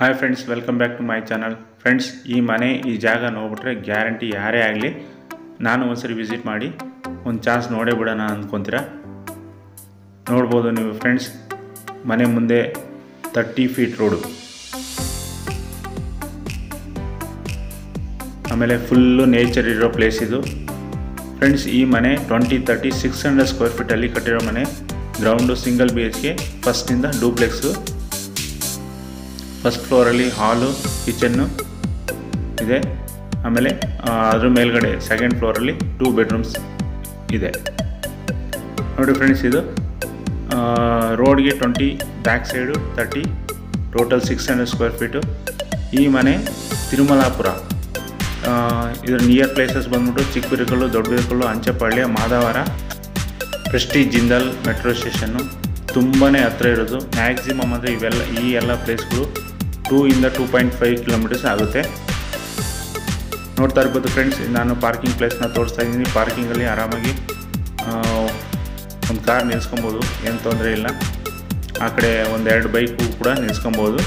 Hi friends, welcome back to my channel. Friends, ಈ ಮನೆ ಈ ಜಾಗ ನೋಡ್ಬಿಟ್ರೆ ಗ್ಯಾರಂಟಿ ಯಾರೇ ಆಗಲಿ ನಾನು ಒಂದ್ಸರಿ ವಿಸಿಟ್ ಮಾಡಿ ಒಂದು ಚಾನ್ಸ್ ನೋಡೇ ಬಿಡೋಣ ಅಂದ್ಕೊತೀರಾ. ನೋಡ್ಬೋದು ನೀವು ಫ್ರೆಂಡ್ಸ್, ಮನೆ ಮುಂದೆ 30 ಫೀಟ್ ರೋಡು, ಆಮೇಲೆ ಫುಲ್ಲು ನೇಚರ್ ಇರೋ ಪ್ಲೇಸ್ ಇದು. ಫ್ರೆಂಡ್ಸ್, ಈ ಮನೆ 2030 600 ಸ್ಕ್ವೇರ್ ಫೀಟಲ್ಲಿ ಕಟ್ಟಿರೋ ಮನೆ. Ground single BHK, ಫಸ್ಟಿಂದ ಡೂಪ್ಲೆಕ್ಸು. ಫಸ್ಟ್ ಫ್ಲೋರಲ್ಲಿ ಹಾಲು, ಕಿಚನ್ನು ಇದೆ. ಆಮೇಲೆ ಅದ್ರ ಮೇಲ್ಗಡೆ ಸೆಕೆಂಡ್ ಫ್ಲೋರಲ್ಲಿ 2 ಬೆಡ್ರೂಮ್ಸ್ ಇದೆ. ನೋಡಿ ಫ್ರೆಂಡ್ಸ್, ಇದು ರೋಡ್ಗೆ 20, back side 30, total 600 square feet. ಈ ಮನೆ ತಿರುಮಲಾಪುರ. ಇದರ ನಿಯರ್ ಪ್ಲೇಸಸ್ ಬಂದ್ಬಿಟ್ಟು Chikkabirakallu, Doddabirakallu, Anchepalya, Madavara, Prestige, Jindal metro station ತುಂಬಾ ಹತ್ತಿರ ಇರೋದು. ಮ್ಯಾಕ್ಸಿಮಮ್ ಅಂದರೆ ಈ ಎಲ್ಲ ಪ್ಲೇಸ್ಗಳು 2 ಇಂದ 2.5 ಕಿಲೋಮೀಟರ್ಸ್ ಆಗುತ್ತೆ. ನೋಡ್ತಾ ಇರ್ಬೋದು ಫ್ರೆಂಡ್ಸ್, ನಾನು ಪಾರ್ಕಿಂಗ್ ಪ್ಲೇಸ್ನ ತೋರಿಸ್ತಾ ಇದ್ದೀನಿ. ಪಾರ್ಕಿಂಗಲ್ಲಿ ಆರಾಮಾಗಿ ಒಂದು ಕಾರ್ ನಿಲ್ಸ್ಕೊಬೋದು, ಏನು ತೊಂದರೆ ಇಲ್ಲ. ಆ ಕಡೆ 1-2 ಬೈಕು ಕೂಡ ನಿಲ್ಸ್ಕೊಬೋದು.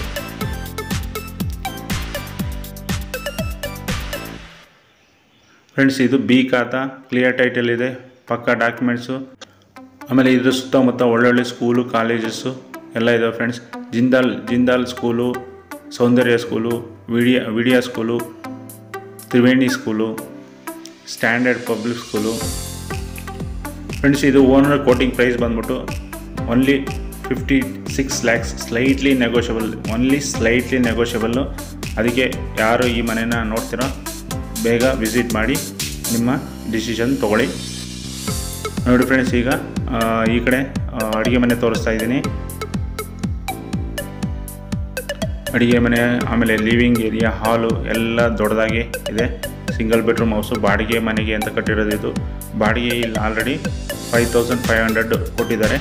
ಫ್ರೆಂಡ್ಸ್, ಇದು B ಖಾತಾ, ಕ್ಲಿಯರ್ ಟೈಟಲ್ ಇದೆ, ಪಕ್ಕಾ ಡಾಕ್ಯುಮೆಂಟ್ಸು. ಆಮೇಲೆ ಇದ್ರ ಸುತ್ತಮುತ್ತ ಒಳ್ಳೊಳ್ಳೆ ಸ್ಕೂಲು, ಕಾಲೇಜಸ್ಸು ಎಲ್ಲ ಇದಾವೆ friends. Jindal school, Soundarya school, Vidya school, Triveni school, standard public school. Friends, ಇದು ಓನರ್ ಕೋಟಿಂಗ್ ಪ್ರೈಸ್ ಬಂದ್ಬಿಟ್ಟು ಓನ್ಲಿ 56 lakhs, ಸ್ಲೈಟ್ಲಿ ನೆಗೋಷಿಯಬಲ್ಲು. ಅದಕ್ಕೆ ಯಾರು ಈ ಮನೆನ ನೋಡ್ತೀರೋ ಬೇಗ ವಿಸಿಟ್ ಮಾಡಿ ನಿಮ್ಮ ಡಿಸಿಷನ್ ತೊಗೊಳ್ಳಿ. ನೋಡಿ ಫ್ರೆಂಡ್ಸ್, ಈಗ ಈ ಕಡೆ ಅಡುಗೆ ಮನೆ ತೋರಿಸ್ತಾ ಇದ್ದೀನಿ. ಅಡುಗೆ ಮನೆ, ಆಮೇಲೆ ಲಿವಿಂಗ್ ಏರಿಯಾ, ಹಾಲು ಎಲ್ಲ ದೊಡ್ಡದಾಗಿ ಇದೆ. ಸಿಂಗಲ್ ಬೆಡ್ರೂಮ್ ಹೌಸು, ಬಾಡಿಗೆ ಮನೆಗೆ ಅಂತ ಕಟ್ಟಿರೋದು ಇದು. ಬಾಡಿಗೆ ಇಲ್ಲಿ ಆಲ್ರೆಡಿ 5500 ಕೊಟ್ಟಿದ್ದಾರೆ.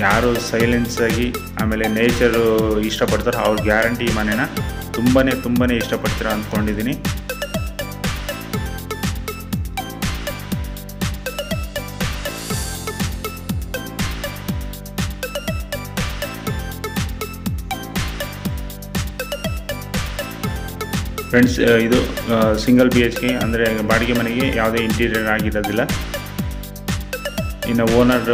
ಯಾರು ಸೈಲೆನ್ಸಾಗಿ ಆಮೇಲೆ ನೇಚರು ಇಷ್ಟಪಡ್ತಾರೋ ಅವ್ರ ಗ್ಯಾರಂಟಿ ಈ ಮನೆನ ತುಂಬಾ ಇಷ್ಟಪಡ್ತೀರಾ ಅಂದ್ಕೊಂಡಿದ್ದೀನಿ. ಫ್ರೆಂಡ್ಸ್, ಇದು ಸಿಂಗಲ್ BHK ಅಂದರೆ ಬಾಡಿಗೆ ಮನೆಗೆ ಯಾವುದೇ ಇಂಟೀರಿಯರ್ ಆಗಿರೋದಿಲ್ಲ. ಇನ್ನು ಓನರ್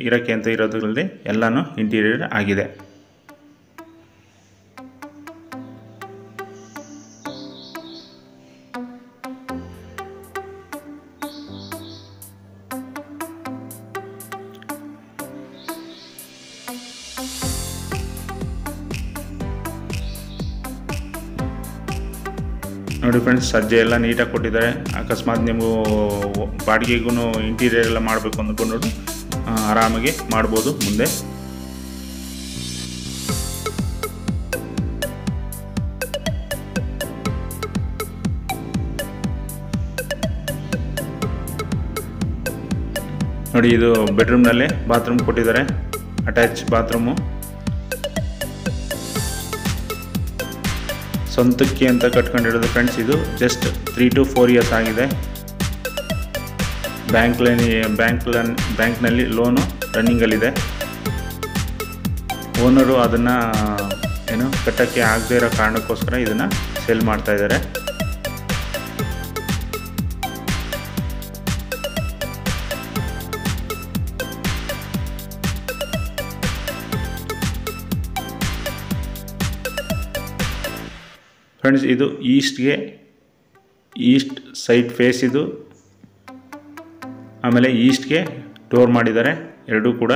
ಇರೋಕ್ಕೆ ಅಂತ ಇರೋದ್ರಲ್ಲದೆ ಎಲ್ಲನೂ ಇಂಟೀರಿಯರ್ ಆಗಿದೆ. ನೋಡಿ ಫ್ರೆಂಡ್ಸ್, ಸಜ್ಜೆ ಎಲ್ಲ ನೀಟಾಗಿ ಕೊಟ್ಟಿದ್ದಾರೆ. ಅಕಸ್ಮಾತ್ ನೀವು ಬಾಡಿಗೆಗೂ ಇಂಟೀರಿಯರ್ ಎಲ್ಲ ಮಾಡಬೇಕು ಅಂದ್ಕೊಂಡು ಆರಾಮಾಗಿ ಮಾಡ್ಬೋದು ಮುಂದೆ. ನೋಡಿ, ಇದು ಬೆಡ್ರೂಮ್ನಲ್ಲೇ ಬಾತ್ರೂಮ್ ಕೊಟ್ಟಿದ್ದಾರೆ, ಅಟ್ಯಾಚ್ ಬಾತ್ರೂಮು. ಸ್ವಂತಕ್ಕೆ ಅಂತ ಕಟ್ಕೊಂಡಿರೋದು ಫ್ರೆಂಡ್ಸ್. ಇದು ಜಸ್ಟ್ 3 to 4 years ಆಗಿದೆ. ಬ್ಯಾಂಕ್ನಲ್ಲಿ ಲೋನು ರನ್ನಿಂಗಲ್ಲಿದೆ. ಓನರು ಅದನ್ನು ಕಟ್ಟೋಕ್ಕೆ ಆಗದೇ ಇರೋ ಕಾರಣಕ್ಕೋಸ್ಕರ ಇದನ್ನು ಸೇಲ್ ಮಾಡ್ತಾ ಇದ್ದಾರೆ. ಫ್ರೆಂಡ್ಸ್, ಇದು ಈಸ್ಟ್ ಸೈಡ್ ಫೇಸ್ ಇದು. ಆಮೇಲೆ ಈಸ್ಟ್ಗೆ ಡೋರ್ ಮಾಡಿದ್ದಾರೆ. ಎರಡೂ ಕೂಡ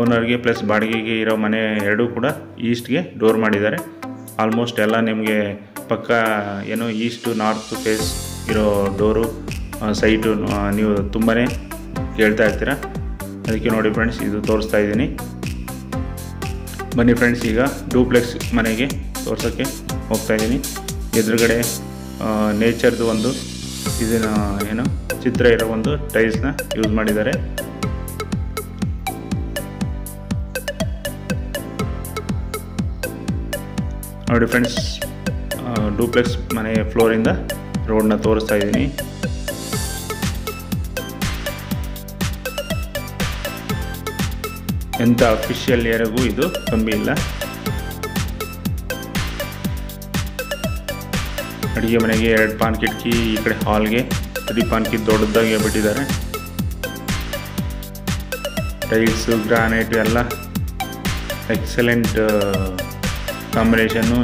ಓನರ್ಗೆ ಪ್ಲಸ್ ಬಾಡಿಗೆಗೆ ಇರೋ ಮನೆ ಎರಡೂ ಕೂಡ ಈಸ್ಟ್ಗೆ ಡೋರ್ ಮಾಡಿದ್ದಾರೆ. ಆಲ್ಮೋಸ್ಟ್ ಎಲ್ಲ ನಿಮಗೆ ಪಕ್ಕ ಈಸ್ಟು ನಾರ್ತ್ ಫೇಸ್ ಇರೋ ಡೋರು ಸೈಟು ನೀವು ತುಂಬಾ ಕೇಳ್ತಾ ಇರ್ತೀರ. ಅದಕ್ಕೆ ನೋಡಿ ಫ್ರೆಂಡ್ಸ್, ಇದು ತೋರಿಸ್ತಾ ಇದ್ದೀನಿ. ಬನ್ನಿ ಫ್ರೆಂಡ್ಸ್, ಈಗ ಡೂಪ್ಲೆಕ್ಸ್ ಮನೆಗೆ ತೋರ್ಸೋಕ್ಕೆ ಹೋಗ್ತಾ ಇದ್ದೀನಿ. ಎದುರುಗಡೆ ನೇಚರ್ದು ಒಂದು ಇದನ್ನು ಚಿತ್ರ ಇರೋ ಒಂದು ಟೈಲ್ಸ್ನ ಯೂಸ್ ಮಾಡಿದ್ದಾರೆ. ನೋಡಿ ಫ್ರೆಂಡ್ಸ್, ಡೂಪ್ಲೆಕ್ಸ್ ಮನೆ ಫ್ಲೋರಿಂದ ರೋಡ್ನ ತೋರಿಸ್ತಾ ಇದ್ದೀನಿ. ಎಂಥ ಅಫಿಷಿಯಲ್ ಏರಿಯಾಗೂ ಇದು ಕಮ್ಮಿ ಇಲ್ಲ. ಅಡುಗೆ ಮನೆಗೆ 2 ಪಾನ್ ಕಿಟಕಿ, ಈ ಕಡೆ ಹಾಲ್ಗೆ 3 ಪಾನ್ ಕಿಟಕಿ ದೊಡ್ಡದಾಗಿ ಬಿಟ್ಟಿದ್ದಾರೆ. ಟೈಲ್ಸು, ಗ್ರಾನೈಟ್ ಎಲ್ಲ ಎಕ್ಸಲೆಂಟ್ ಕಾಂಬಿನೇಷನ್ನು.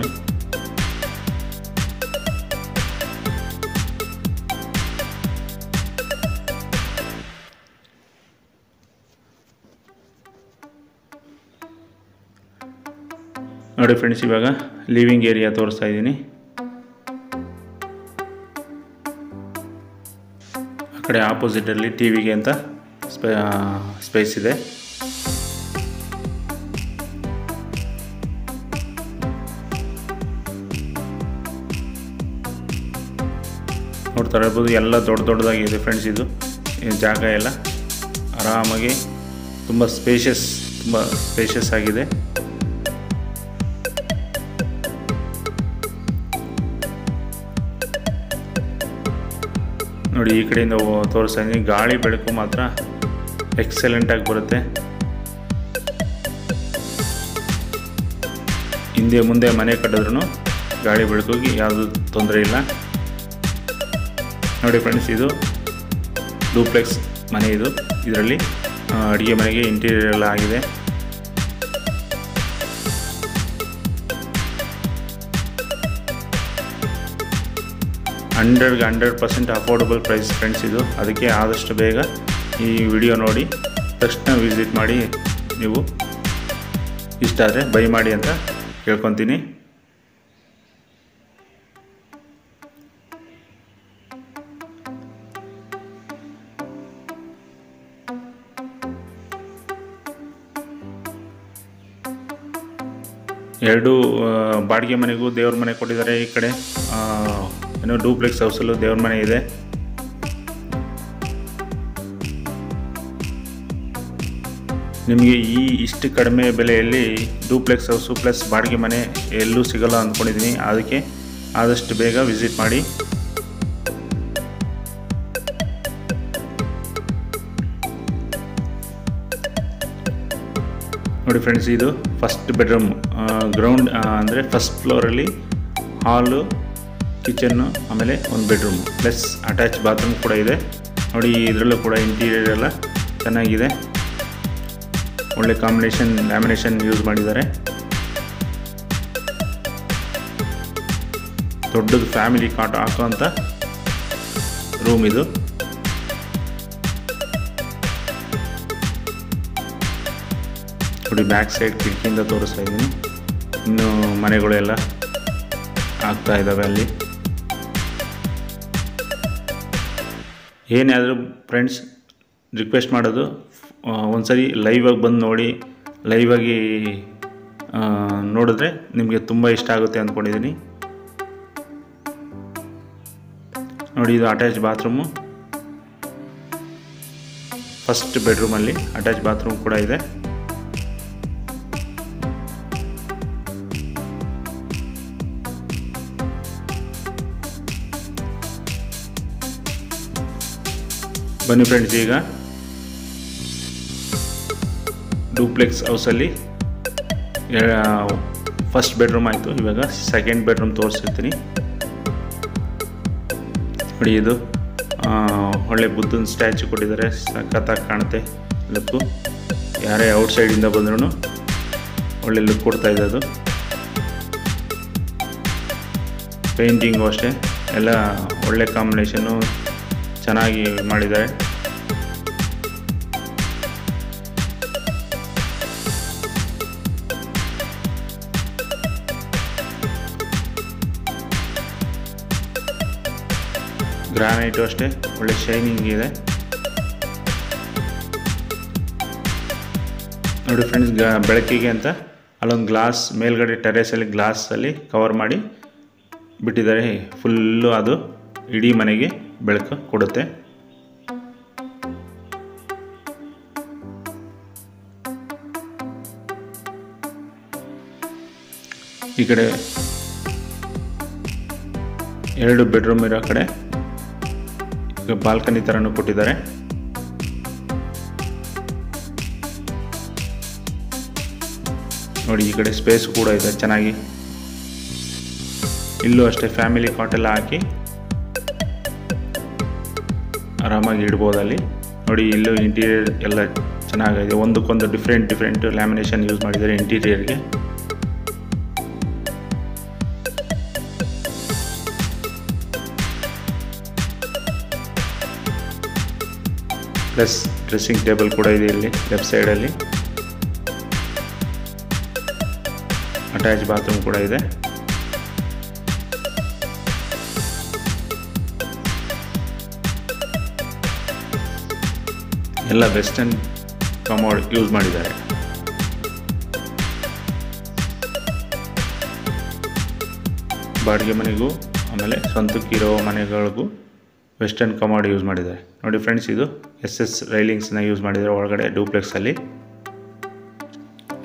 ನೋಡಿ ಫ್ರೆಂಡ್ಸ್, ಇವಾಗ ಲಿವಿಂಗ್ ಏರಿಯಾ ತೋರಿಸ್ತಾ ಇದ್ದೀನಿ. ಆ ಕಡೆ ಆಪೋಸಿಟಲ್ಲಿ ಟಿವಿಗೆ ಅಂತ ಸ್ಪೇಸ್ ಇದೆ. ನೋಡ್ತಾ ಇರ್ಬೋದು, ಎಲ್ಲ ದೊಡ್ಡದಾಗಿದೆ ಫ್ರೆಂಡ್ಸ್. ಇದು ಜಾಗ ಎಲ್ಲ ಆರಾಮಾಗಿ ತುಂಬ ಸ್ಪೇಷಿಯಸ್ ಆಗಿದೆ. ನೋಡಿ, ಈ ಕಡೆಯಿಂದ ತೋರಿಸ್ತಾ ಇದ್ದೀನಿ. ಗಾಳಿ ಬೆಳಕು ಮಾತ್ರ ಎಕ್ಸಲೆಂಟಾಗಿ ಬರುತ್ತೆ. ಹಿಂದೆ ಮುಂದೆ ಮನೆ ಕಟ್ಟಿದ್ರೂ ಗಾಳಿ ಬೆಳಕಿಗೆ ಯಾವುದೂ ತೊಂದರೆ ಇಲ್ಲ. ನೋಡಿ ಫ್ರೆಂಡ್ಸ್, ಇದು ಡೂಪ್ಲೆಕ್ಸ್ ಮನೆ. ಇದರಲ್ಲಿ ಅಡುಗೆ ಮನೆಗೆ ಇಂಟೀರಿಯರ್ ಎಲ್ಲ ಆಗಿದೆ. ಹಂಡ್ರೆಡ್ಗೆ 100% ಅಫೋರ್ಡಬಲ್ ಪ್ರೈಸ್ ಫ್ರೆಂಡ್ಸ್ ಇದು. ಅದಕ್ಕೆ ಆದಷ್ಟು ಬೇಗ ಈ ವಿಡಿಯೋ ನೋಡಿ ತಕ್ಷಣ ವಿಸಿಟ್ ಮಾಡಿ, ನೀವು ಇಷ್ಟ ಆದರೆ ಬೈ ಮಾಡಿ ಅಂತ ಕೇಳ್ಕೊತೀನಿ. ಎರಡು ಬಾಡಿಗೆ ಮನೆಗೂ ದೇವ್ರ ಮನೆ ಕೊಟ್ಟಿದ್ದಾರೆ. ಈ ಕಡೆ ಏನೋ ಡೂಪ್ಲೆಕ್ಸ್ ಹೌಸಲ್ಲೂ ದೇವ್ರ ಮನೆ ಇದೆ. ನಿಮಗೆ ಇಷ್ಟು ಕಡಿಮೆ ಬೆಲೆಯಲ್ಲಿ ಡೂಪ್ಲೆಕ್ಸ್ ಹೌಸು ಪ್ಲಸ್ ಬಾಡಿಗೆ ಮನೆ ಎಲ್ಲೂ ಸಿಗಲ್ಲ ಅಂದ್ಕೊಂಡಿದ್ದೀನಿ. ಅದಕ್ಕೆ ಆದಷ್ಟು ಬೇಗ ವಿಸಿಟ್ ಮಾಡಿ. ನೋಡಿ ಫ್ರೆಂಡ್ಸ್, ಇದು ಫಸ್ಟ್ ಬೆಡ್ರೂಮ್. ಗ್ರೌಂಡ್ ಅಂದರೆ ಫಸ್ಟ್ ಫ್ಲೋರಲ್ಲಿ ಹಾಲು, ಕಿಚನ್ನು, ಆಮೇಲೆ ಒಂದು ಬೆಡ್ರೂಮ್ ಪ್ಲಸ್ ಅಟ್ಯಾಚ್ ಬಾತ್ರೂಮ್ ಕೂಡ ಇದೆ. ನೋಡಿ, ಇದರಲ್ಲೂ ಕೂಡ ಇಂಟೀರಿಯರ್ ಎಲ್ಲ ಚೆನ್ನಾಗಿದೆ. ಒಳ್ಳೆ ಕಾಂಬಿನೇಷನ್ ಲ್ಯಾಮಿನೇಷನ್ ಯೂಸ್ ಮಾಡಿದ್ದಾರೆ. ದೊಡ್ಡದು ಫ್ಯಾಮಿಲಿ ಕಾಟ್ ಹಾಕುವಂಥ ರೂಮ್ ಇದು. ನೋಡಿ, ಬ್ಯಾಕ್ ಸೈಡ್ ಕಿಟಕಿಯಿಂದ ತೋರಿಸ್ತಾ ಇದ್ದೀನಿ. ಇನ್ನು ಮನೆಗಳೆಲ್ಲ ಆಗ್ತಾ ಇದ್ದಾವೆ ಅಲ್ಲಿ. ಏನೇ ಆದರೂ ಫ್ರೆಂಡ್ಸ್ ರಿಕ್ವೆಸ್ಟ್ ಮಾಡೋದು, ಒಂದ್ಸರಿ ಲೈವಾಗಿ ಬಂದು ನೋಡಿ. ಲೈವಾಗಿ ನೋಡಿದ್ರೆ ನಿಮಗೆ ತುಂಬ ಇಷ್ಟ ಆಗುತ್ತೆ ಅಂದ್ಕೊಂಡಿದ್ದೀನಿ. ನೋಡಿ, ಇದು ಅಟ್ಯಾಚ್ ಬಾತ್ರೂಮು. ಫಸ್ಟ್ ಬೆಡ್ರೂಮಲ್ಲಿ ಅಟ್ಯಾಚ್ ಬಾತ್ರೂಮ್ ಕೂಡ ಇದೆ. ಬನ್ನಿ ಫ್ರೆಂಡ್ಸ್, ಈಗ ಡೂಪ್ಲೆಕ್ಸ್ ಹೌಸಲ್ಲಿ ಫಸ್ಟ್ ಬೆಡ್ರೂಮ್ ಆಯಿತು. ಇವಾಗ ಸೆಕೆಂಡ್ ಬೆಡ್ರೂಮ್ ತೋರಿಸಿರ್ತೀನಿ. ನೋಡಿ, ಇದು ಒಳ್ಳೆ ಬುದ್ಧನ ಸ್ಟ್ಯಾಚು ಕೊಟ್ಟಿದ್ದಾರೆ. ಸಖತ್ತಾಗಿ ಕಾಣುತ್ತೆ ಲುಕ್ಕು. ಯಾರೇ ಔಟ್ಸೈಡಿಂದ ಬಂದ್ರೂ ಒಳ್ಳೆ ಲುಕ್ ಕೊಡ್ತಾ ಇದೆ ಅದು. ಪೇಂಟಿಂಗು ಅಷ್ಟೇ ಎಲ್ಲ ಒಳ್ಳೆ ಕಾಂಬಿನೇಷನ್ನು ಚೆನ್ನಾಗಿ ಮಾಡಿದ್ದಾರೆ. ಗ್ರಾನೈಟು ಅಷ್ಟೇ ಒಳ್ಳೆ ಶೈನಿಂಗ್ ಇದೆ. ನೋಡಿ ಫ್ರೆಂಡ್ಸ್, ಬೆಳಕಿಗೆ ಅಂತ ಅಲ್ಲೊಂದು ಗ್ಲಾಸ್ ಮೇಲ್ಗಡೆ ಟೆರೇಸಲ್ಲಿ ಗ್ಲಾಸಲ್ಲಿ ಕವರ್ ಮಾಡಿ ಬಿಟ್ಟಿದ್ದಾರೆ. ಫುಲ್ಲು ಅದು ಇಡೀ ಮನೆಗೆ ಬೆಳಕು ಕೊಡುತ್ತೆ. ಈ ಕಡೆ 2 ಬೆಡ್ರೂಮ್ ಇರೋ ಕಡೆ ಬಾಲ್ಕನಿ ಥರನೂ ಕೊಟ್ಟಿದ್ದಾರೆ. ನೋಡಿ, ಈ ಕಡೆ ಸ್ಪೇಸ್ ಕೂಡ ಇದೆ ಚೆನ್ನಾಗಿ. ಇಲ್ಲೂ ಅಷ್ಟೇ ಫ್ಯಾಮಿಲಿ ಕಾಟ್ ಎಲ್ಲ ಹಾಕಿ ಆರಾಮಾಗಿ ಇಡ್ಬೋದಲ್ಲಿ. ನೋಡಿ ಇಲ್ಲೂ ಇಂಟೀರಿಯರ್ ಎಲ್ಲ ಚೆನ್ನಾಗಿದೆ, ಒಂದಕ್ಕೊಂದು ಡಿಫ್ರೆಂಟ್ ಲ್ಯಾಮಿನೇಷನ್ ಯೂಸ್ ಮಾಡಿದ್ದಾರೆ ಇಂಟೀರಿಯರ್ಗೆ. ಪ್ಲಸ್ ಡ್ರೆಸ್ಸಿಂಗ್ ಟೇಬಲ್ ಕೂಡ ಇದೆ ಇಲ್ಲಿ ಲೆಫ್ಟ್ ಸೈಡಲ್ಲಿ. ಅಟ್ಯಾಚ್ ಬಾತ್ರೂಮ್ ಕೂಡ ಇದೆ. ಎಲ್ಲ ವೆಸ್ಟರ್ನ್ ಕಮೋಡ್ ಯೂಸ್ ಮಾಡಿದ್ದಾರೆ. ಬಾಡಿಗೆ ಮನೆಗೂ ಆಮೇಲೆ ಸ್ವಂತಕ್ಕಿರೋ ಮನೆಗಳಿಗೂ ವೆಸ್ಟರ್ನ್ ಕಮೋಡ್ ಯೂಸ್ ಮಾಡಿದ್ದಾರೆ. ನೋಡಿ ಫ್ರೆಂಡ್ಸ್, ಇದು SS ರೈಲಿಂಗ್ಸ್ನ ಯೂಸ್ ಮಾಡಿದ್ದಾರೆ ಒಳಗಡೆ ಡೂಪ್ಲೆಕ್ಸಲ್ಲಿ.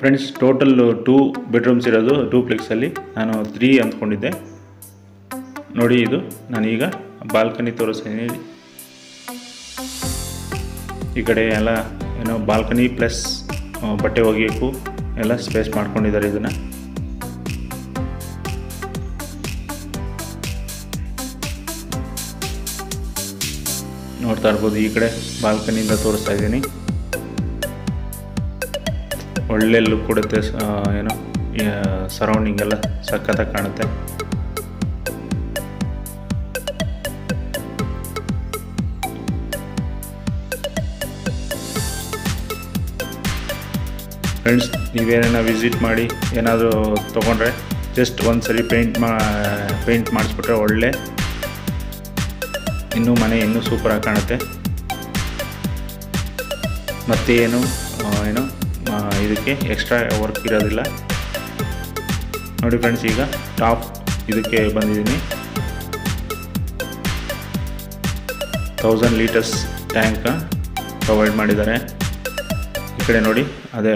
ಫ್ರೆಂಡ್ಸ್, ಟೋಟಲ್ 2 ಬೆಡ್ರೂಮ್ಸ್ ಇರೋದು ಡೂಪ್ಲೆಕ್ಸಲ್ಲಿ. ನಾನು 3 ಅಂದ್ಕೊಂಡಿದ್ದೆ. ನೋಡಿ, ಇದು ನಾನೀಗ ಬಾಲ್ಕನಿ ತೋರಿಸ್ತೀನಿ. ಈ ಕಡೆ ಎಲ್ಲ ಏನೋ ಬಾಲ್ಕನಿ ಪ್ಲಸ್ ಬಟ್ಟೆ ಒಗೆಯೋಕ್ಕೂ ಎಲ್ಲ ಸ್ಪೇಸ್ ಮಾಡ್ಕೊಂಡಿದ್ದಾರೆ. ಇದನ್ನು ನೋಡ್ತಾ ಇರ್ಬೋದು. ಈ ಕಡೆ ಬಾಲ್ಕನಿಯಿಂದ ತೋರಿಸ್ತಾ ಇದ್ದೀನಿ. ಒಳ್ಳೆ ಲುಕ್ ಕೊಡುತ್ತೆ, ಏನೋ ಸರೌಂಡಿಂಗ್ ಎಲ್ಲ ಸಖತ್ತಾಗಿ ಕಾಣುತ್ತೆ. ಫ್ರೆಂಡ್ಸ್, ನೀವೇನ ವಿಸಿಟ್ ಮಾಡಿ ಏನಾದರೂ ತೊಗೊಂಡ್ರೆ ಜಸ್ಟ್ ಒಂದು ಸರಿ ಪೇಂಟ್ ಮಾಡಿಸ್ಬಿಟ್ರೆ ಒಳ್ಳೆ ಮನೆ ಇನ್ನೂ ಸೂಪರಾಗಿ ಕಾಣುತ್ತೆ. ಮತ್ತೆ ಏನು ಇದಕ್ಕೆ ಎಕ್ಸ್ಟ್ರಾ ವರ್ಕ್ ಇರೋದಿಲ್ಲ. ನೋಡಿ ಫ್ರೆಂಡ್ಸ್, ಈಗ ಟಾಪ್ ಇದಕ್ಕೆ ಬಂದಿದ್ದೀನಿ. 1000 ಲೀಟರ್ಸ್ ಟ್ಯಾಂಕ್ ಪ್ರೊವೈಡ್ ಮಾಡಿದ್ದಾರೆ. ಈ ಕಡೆ ನೋಡಿ, ಅದೇ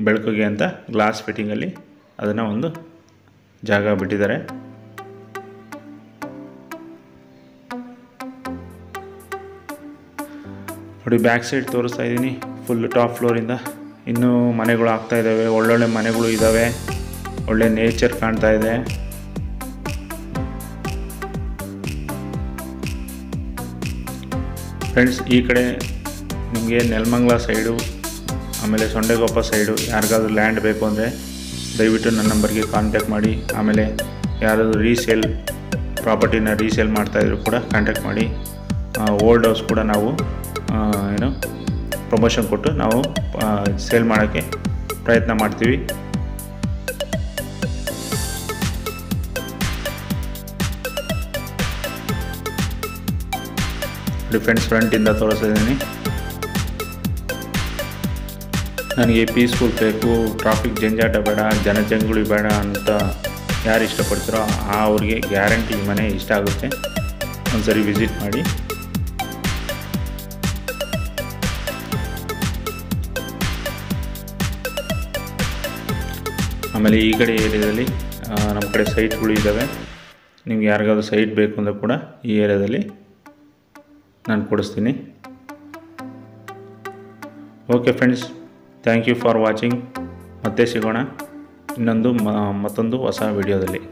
ಬೆಳಕಿಗೆ ಅಂತ ಗ್ಲಾಸ್ ಫಿಟ್ಟಿಂಗಲ್ಲಿ ಅದನ್ನು ಒಂದು ಜಾಗ ಬಿಟ್ಟಿದ್ದಾರೆ. ನೋಡಿ, ಬ್ಯಾಕ್ ಸೈಡ್ ತೋರಿಸ್ತಾ ಇದ್ದೀನಿ. ಫುಲ್ ಟಾಪ್ ಫ್ಲೋರಿಂದ ಇನ್ನೂ ಮನೆಗಳು ಆಗ್ತಾ ಇದ್ದಾವೆ. ಒಳ್ಳೊಳ್ಳೆ ಮನೆಗಳು ಇದ್ದಾವೆ. ಒಳ್ಳೆ ನೇಚರ್ ಕಾಣ್ತಾ ಇದೆ. ಫ್ರೆಂಡ್ಸ್, ಈ ಕಡೆ ನಿಮಗೆ ನೆಲಮಂಗಲ ಸೈಡು ಆಮೇಲೆ ಸೊಂಡೆಗೊಪ್ಪ ಸೈಡು ಯಾರಿಗಾದ್ರೂ ಲ್ಯಾಂಡ್ ಬೇಕು ಅಂದರೆ ದಯವಿಟ್ಟು ನನ್ನ ನಂಬರ್ಗೆ ಕಾಂಟ್ಯಾಕ್ಟ್ ಮಾಡಿ. ಆಮೇಲೆ ಯಾರಾದರೂ ಪ್ರಾಪರ್ಟಿನ ರೀಸೇಲ್ ಮಾಡ್ತಾಯಿದ್ರು ಕೂಡ ಕಾಂಟ್ಯಾಕ್ಟ್ ಮಾಡಿ. ಓಲ್ಡ್ ಹೌಸ್ ಕೂಡ ನಾವು ಪ್ರಮೋಷನ್ ಕೊಟ್ಟು ನಾವು ಸೇಲ್ ಮಾಡೋಕ್ಕೆ ಪ್ರಯತ್ನ ಮಾಡ್ತೀವಿ. ಫ್ರೆಂಡ್ಸ್, ಫ್ರಂಟಿಂದ ತೋರಿಸ್ತಿದ್ದೀನಿ. ನನಗೆ ಪೀಸ್ಫುಲ್ ಬೇಕು, ಟ್ರಾಫಿಕ್ ಜಂಜಾಟ ಬೇಡ, ಜನಜಂಗುಳಿ ಬೇಡ ಅಂತ ಯಾರು ಇಷ್ಟಪಡ್ತಾರೋ ಅವ್ರಿಗೆ ಗ್ಯಾರಂಟಿ ಈ ಮನೆ ಇಷ್ಟ ಆಗುತ್ತೆ. ಒಂದ್ಸರಿ ವಿಸಿಟ್ ಮಾಡಿ. ಆಮೇಲೆ ಈ ಕಡೆ ಏರಿಯಾದಲ್ಲಿ ನಮ್ಮ ಕಡೆ ಸೈಟ್ಗಳು ಇದ್ದಾವೆ. ನಿಮ್ಗೆ ಯಾರಿಗಾದ್ರೂ ಸೈಟ್ ಬೇಕು ಅಂದರೆ ಕೂಡ ಈ ಏರಿಯಾದಲ್ಲಿ ನಾನು ಕೊಡಿಸ್ತೀನಿ. Okay friends, thank you for watching. ಮತ್ತೆ ಸಿಗೋಣ ಮತ್ತೊಂದು ಹೊಸ ವಿಡಿಯೋದಲ್ಲಿ.